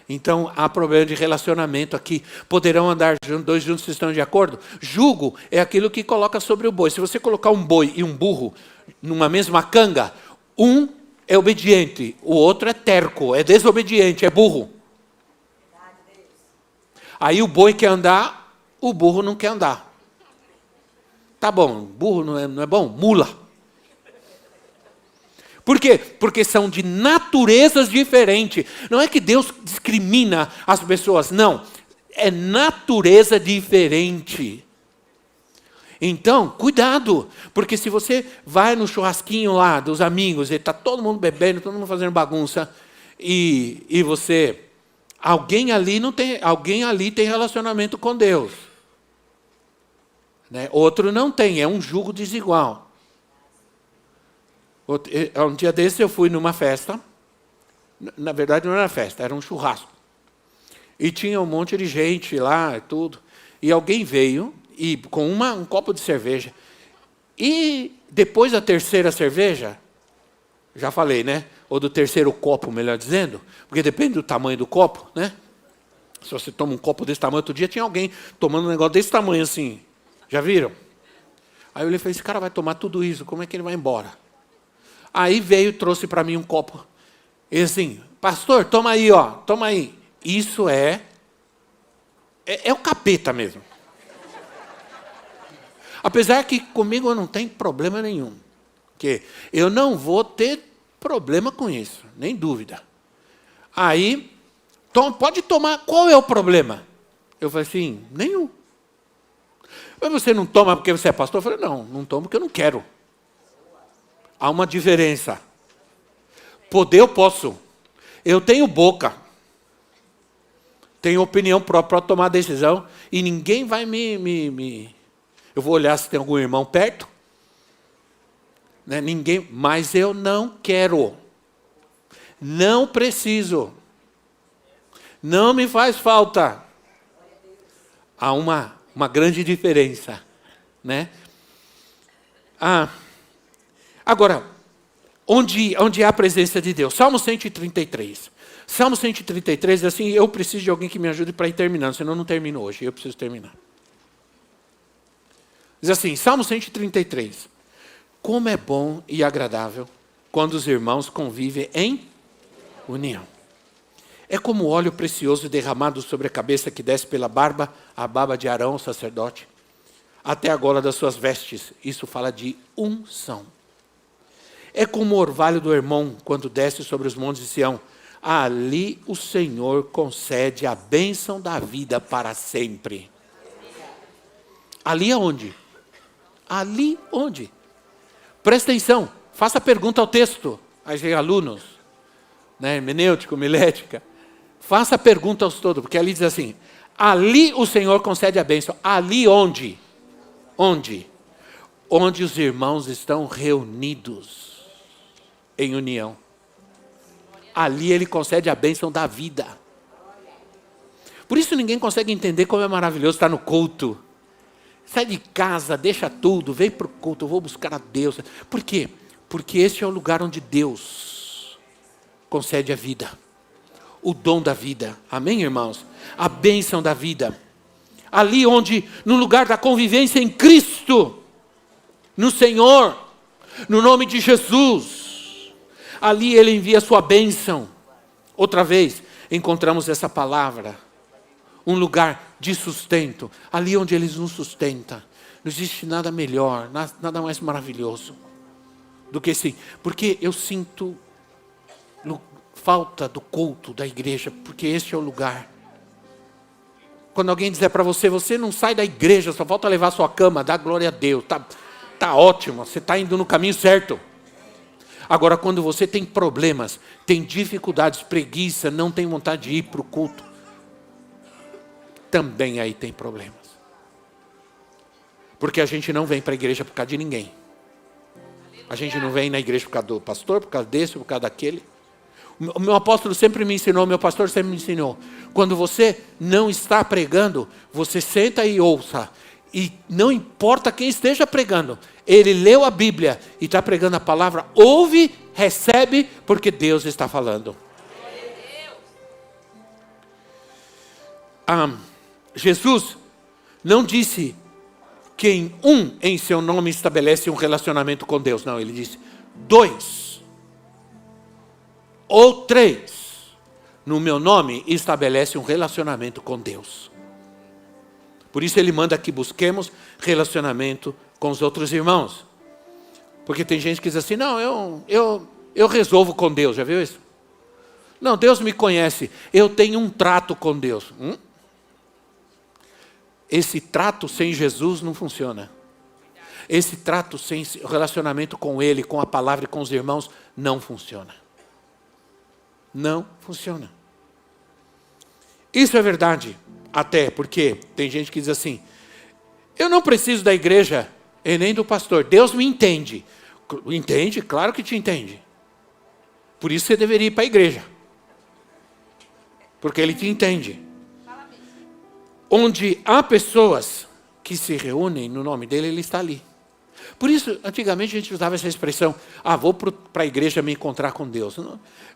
Então há problema de relacionamento aqui. Poderão andar dois juntos se estão de acordo? Jugo é aquilo que coloca sobre o boi. Se você colocar um boi e um burro numa mesma canga, um é obediente, o outro é terco, é desobediente, é burro. Aí o boi quer andar, o burro não quer andar. Tá bom, burro não é bom? Mula. Por quê? Porque são de naturezas diferentes. Não é que Deus discrimina as pessoas, não. É natureza diferente. Então, cuidado, porque se você vai no churrasquinho lá dos amigos, e está todo mundo bebendo, todo mundo fazendo bagunça, e você, alguém ali tem relacionamento com Deus. Né? Outro não tem, é um jugo desigual. Um dia desses eu fui numa festa, na verdade não era festa, era um churrasco. E tinha um monte de gente lá e tudo, e alguém veio, e com um copo de cerveja. E depois da terceira cerveja, já falei, né? Ou do terceiro copo, melhor dizendo, porque depende do tamanho do copo, né? Se você toma um copo desse tamanho, outro dia tinha alguém tomando um negócio desse tamanho assim. Já viram? Aí eu olhei e falei, esse cara vai tomar tudo isso, como é que ele vai embora? Aí veio e trouxe para mim um copo. E assim, pastor, toma aí, ó, toma aí. Isso é o capeta mesmo. Apesar que comigo não tem problema nenhum. Porque eu não vou ter problema com isso, nem dúvida. Aí, pode tomar, qual é o problema? Eu falei assim, nenhum. Mas você não toma porque você é pastor? Eu falei, não tomo porque eu não quero. Há uma diferença. Poder eu posso. Eu tenho boca. Tenho opinião própria para tomar decisão. E ninguém vai me... Eu vou olhar se tem algum irmão perto. Né? Ninguém, mas eu não quero. Não preciso. Não me faz falta. Há uma grande diferença. Né? Agora, onde há a presença de Deus? Salmo 133. Salmo 133, assim, eu preciso de alguém que me ajude para ir terminando, senão eu não termino hoje, eu preciso terminar. Diz assim, Salmo 133. Como é bom e agradável quando os irmãos convivem em união. É como óleo precioso derramado sobre a cabeça que desce pela barba, a barba de Arão, o sacerdote, até a gola das suas vestes. Isso fala de unção. É como o orvalho do Hermon quando desce sobre os montes de Sião. Ali o Senhor concede a bênção da vida para sempre. Ali aonde? Ali onde? Presta atenção, faça pergunta ao texto, aos alunos, né, hermenêutica, homilética. Faça pergunta aos todos, porque ali diz assim, ali o Senhor concede a bênção. Ali onde? Onde? Onde os irmãos estão reunidos em união. Ali ele concede a bênção da vida. Por isso ninguém consegue entender como é maravilhoso estar no culto. Sai de casa, deixa tudo, vem para o culto, eu vou buscar a Deus. Por quê? Porque esse é o lugar onde Deus concede a vida. O dom da vida. Amém, irmãos? A bênção da vida. Ali onde, no lugar da convivência em Cristo, no Senhor, no nome de Jesus, ali Ele envia a sua bênção. Outra vez, encontramos essa palavra. Um lugar de sustento. Ali onde Ele nos sustenta. Não existe nada melhor, nada mais maravilhoso do que esse. Porque eu sinto falta do culto da igreja, porque este é o lugar. Quando alguém dizer para você, você não sai da igreja, só falta levar a sua cama, dá glória a Deus. Tá? Está ótimo, você está indo no caminho certo. Agora, quando você tem problemas, tem dificuldades, preguiça, não tem vontade de ir para o culto, também aí tem problemas. Porque a gente não vem para a igreja por causa de ninguém. A gente não vem na igreja por causa do pastor, por causa desse, por causa daquele. O meu apóstolo sempre me ensinou, meu pastor sempre me ensinou. Quando você não está pregando, você senta e ouça. E não importa quem esteja pregando, ele leu a Bíblia e está pregando a palavra, ouve, recebe, porque Deus está falando. Jesus não disse que em seu nome estabelece um relacionamento com Deus. Não, ele disse 2 ou 3 no meu nome estabelece um relacionamento com Deus. Por isso ele manda que busquemos relacionamento com os outros irmãos. Porque tem gente que diz assim, não, eu resolvo com Deus, já viu isso? Não, Deus me conhece, eu tenho um trato com Deus. Esse trato sem Jesus não funciona. Esse trato sem relacionamento com Ele, com a palavra e com os irmãos, não funciona. Não funciona. Isso é verdade, até porque tem gente que diz assim, eu não preciso da igreja e nem do pastor, Deus me entende. Entende? Claro que te entende. Por isso você deveria ir para a igreja. Porque Ele te entende. Onde há pessoas que se reúnem no nome dele, Ele está ali. Por isso, antigamente a gente usava essa expressão, vou para a igreja me encontrar com Deus.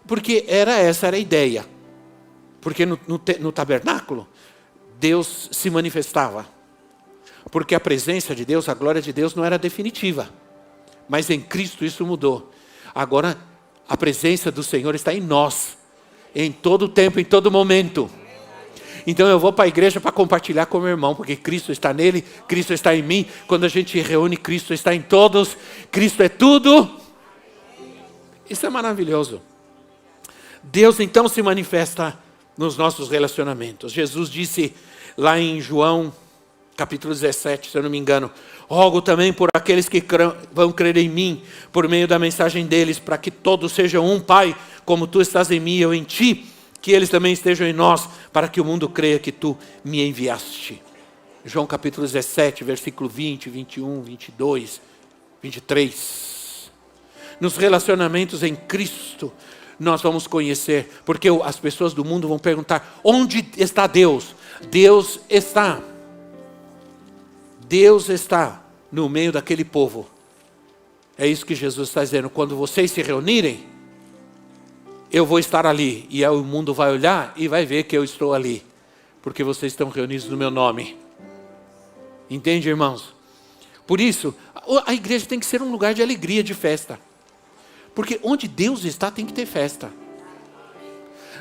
Porque essa era a ideia. Porque no tabernáculo, Deus se manifestava. Porque a presença de Deus, a glória de Deus não era definitiva. Mas em Cristo isso mudou. Agora, a presença do Senhor está em nós. Em todo tempo, em todo momento. Então eu vou para a igreja para compartilhar com o meu irmão, porque Cristo está nele, Cristo está em mim. Quando a gente reúne, Cristo está em todos, Cristo é tudo. Isso é maravilhoso. Deus então se manifesta nos nossos relacionamentos. Jesus disse lá em João, capítulo 17, se eu não me engano, rogo também por aqueles que vão crer em mim, por meio da mensagem deles, para que todos sejam um, Pai, como tu estás em mim e eu em ti, que eles também estejam em nós, para que o mundo creia que tu me enviaste. João capítulo 17, versículo 20, 21, 22, 23. Nos relacionamentos em Cristo, nós vamos conhecer, porque as pessoas do mundo vão perguntar, onde está Deus? Deus está no meio daquele povo. É isso que Jesus está dizendo, quando vocês se reunirem, eu vou estar ali, e aí o mundo vai olhar e vai ver que eu estou ali, porque vocês estão reunidos no meu nome. Entende, irmãos? Por isso, a igreja tem que ser um lugar de alegria, de festa. Porque onde Deus está tem que ter festa.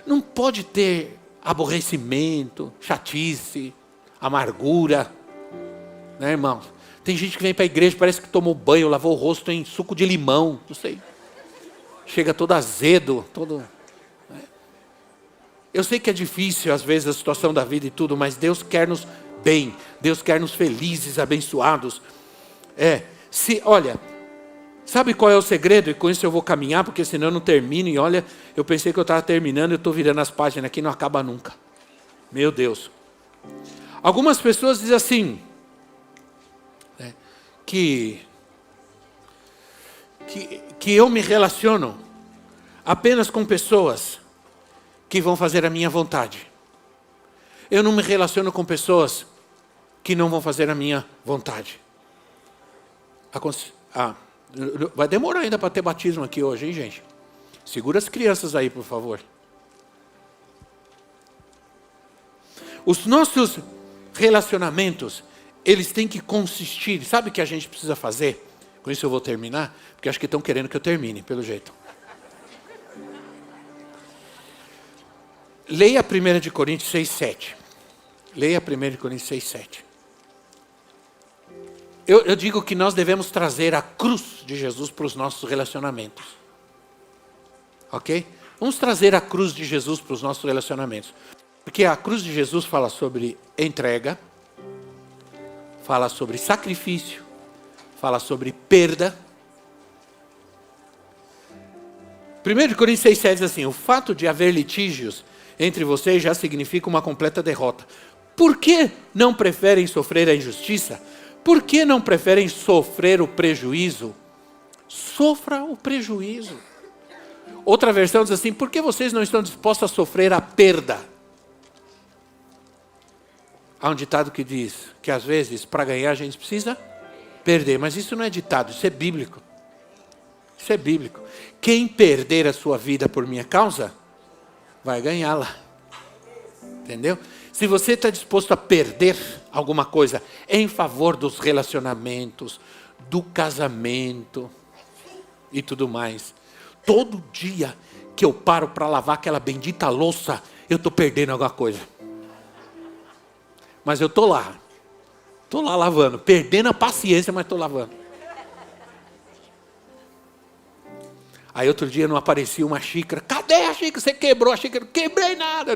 Não pode ter aborrecimento, chatice, amargura. Né, irmãos? Tem gente que vem para a igreja, parece que tomou banho, lavou o rosto em suco de limão, não sei. Chega todo azedo, todo... Eu sei que é difícil às vezes a situação da vida e tudo, mas Deus quer nos bem, Deus quer nos felizes, abençoados. Olha, sabe qual é o segredo? E com isso eu vou caminhar, porque senão eu não termino. E olha, eu pensei que eu estava terminando, eu estou virando as páginas aqui, não acaba nunca. Meu Deus. Algumas pessoas dizem assim, que eu me relaciono apenas com pessoas que vão fazer a minha vontade. Eu não me relaciono com pessoas que não vão fazer a minha vontade. Vai demorar ainda para ter batismo aqui hoje, hein, gente? Segura as crianças aí, por favor. Os nossos relacionamentos, eles têm que consistir, sabe o que a gente precisa fazer? Com isso eu vou terminar, porque acho que estão querendo que eu termine, pelo jeito. Leia 1 de Coríntios 6, 7. Leia 1 de Coríntios 6, 7. Eu digo que nós devemos trazer a cruz de Jesus para os nossos relacionamentos. Ok? Vamos trazer a cruz de Jesus para os nossos relacionamentos. Porque a cruz de Jesus fala sobre entrega, fala sobre sacrifício, fala sobre perda. 1 Coríntios 6,7 diz assim: o fato de haver litígios entre vocês já significa uma completa derrota. Por que não preferem sofrer a injustiça? Por que não preferem sofrer o prejuízo? Sofra o prejuízo. Outra versão diz assim: por que vocês não estão dispostos a sofrer a perda? Há um ditado que diz que às vezes para ganhar a gente precisa perder. Mas isso não é ditado, isso é bíblico. Isso é bíblico. Quem perder a sua vida por minha causa, vai ganhá-la. Entendeu? Se você está disposto a perder alguma coisa em favor dos relacionamentos, do casamento e tudo mais. Todo dia que eu paro para lavar aquela bendita louça, eu estou perdendo alguma coisa. Mas eu estou lá lavando, perdendo a paciência, mas estou lavando. Aí outro dia não aparecia uma xícara. Cadê a xícara? Você quebrou a xícara? Não quebrei nada.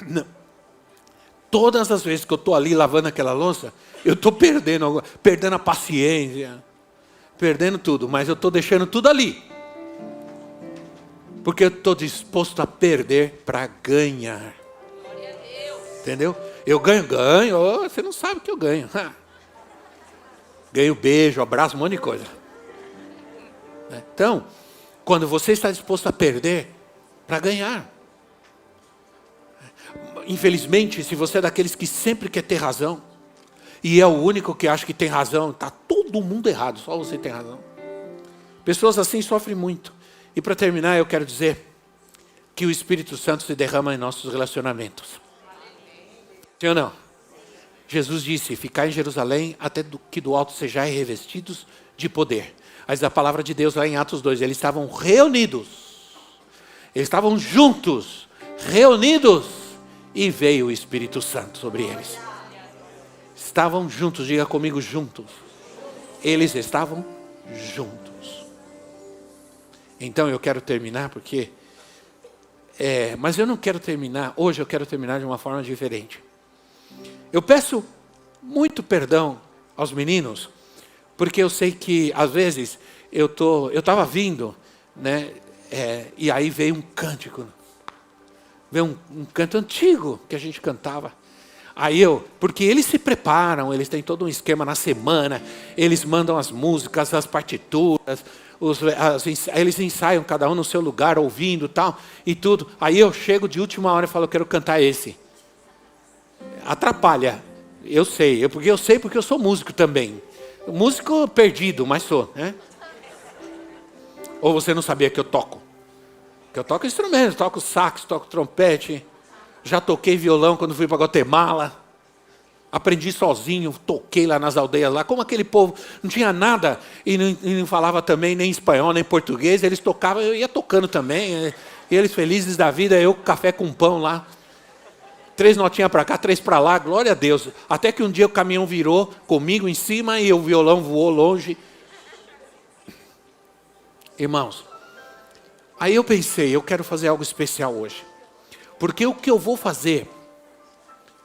Não. Todas as vezes que eu estou ali lavando aquela louça, eu estou perdendo a paciência, perdendo tudo, mas eu estou deixando tudo ali. Porque eu estou disposto a perder para ganhar. Entendeu? Eu ganho, oh, você não sabe o que eu ganho. Ganho beijo, abraço, um monte de coisa. Então, quando você está disposto a perder para ganhar. Infelizmente, se você é daqueles que sempre quer ter razão, e é o único que acha que tem razão, está todo mundo errado, só você tem razão. Pessoas assim sofrem muito. E para terminar, eu quero dizer que o Espírito Santo se derrama em nossos relacionamentos. Sim ou não? Jesus disse: ficai em Jerusalém até que do alto sejais revestidos de poder. Mas a palavra de Deus lá em Atos 2, eles estavam reunidos. Eles estavam juntos, reunidos, e veio o Espírito Santo sobre eles. Estavam juntos, diga comigo, juntos. Eles estavam juntos. Então eu quero terminar porque... mas eu não quero terminar, hoje eu quero terminar de uma forma diferente. Eu peço muito perdão aos meninos, porque eu sei que às vezes eu estava vindo, né, e aí veio um cântico, veio um canto antigo que a gente cantava. Aí porque eles se preparam, eles têm todo um esquema na semana, eles mandam as músicas, as partituras, eles ensaiam cada um no seu lugar, ouvindo tal, e tudo. Aí eu chego de última hora e falo: eu quero cantar esse. Atrapalha, porque eu sou músico também. Músico perdido, mas sou, né? Ou você não sabia que eu toco? Que eu toco instrumentos, toco sax, toco trompete. Já toquei violão quando fui para Guatemala. Aprendi sozinho, toquei lá nas aldeias lá. Como aquele povo não tinha nada e não falava também nem espanhol, nem português, eles tocavam, eu ia tocando também. E eles felizes da vida, eu café com pão lá. 3 notinhas para cá, 3 para lá, glória a Deus. Até que um dia o caminhão virou comigo em cima e o violão voou longe. Irmãos, aí eu pensei, eu quero fazer algo especial hoje. Porque o que eu vou fazer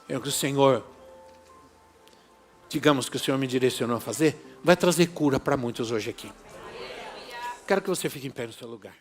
é o que o Senhor, digamos que o Senhor me direcionou a fazer, vai trazer cura para muitos hoje aqui. Quero que você fique em pé no seu lugar.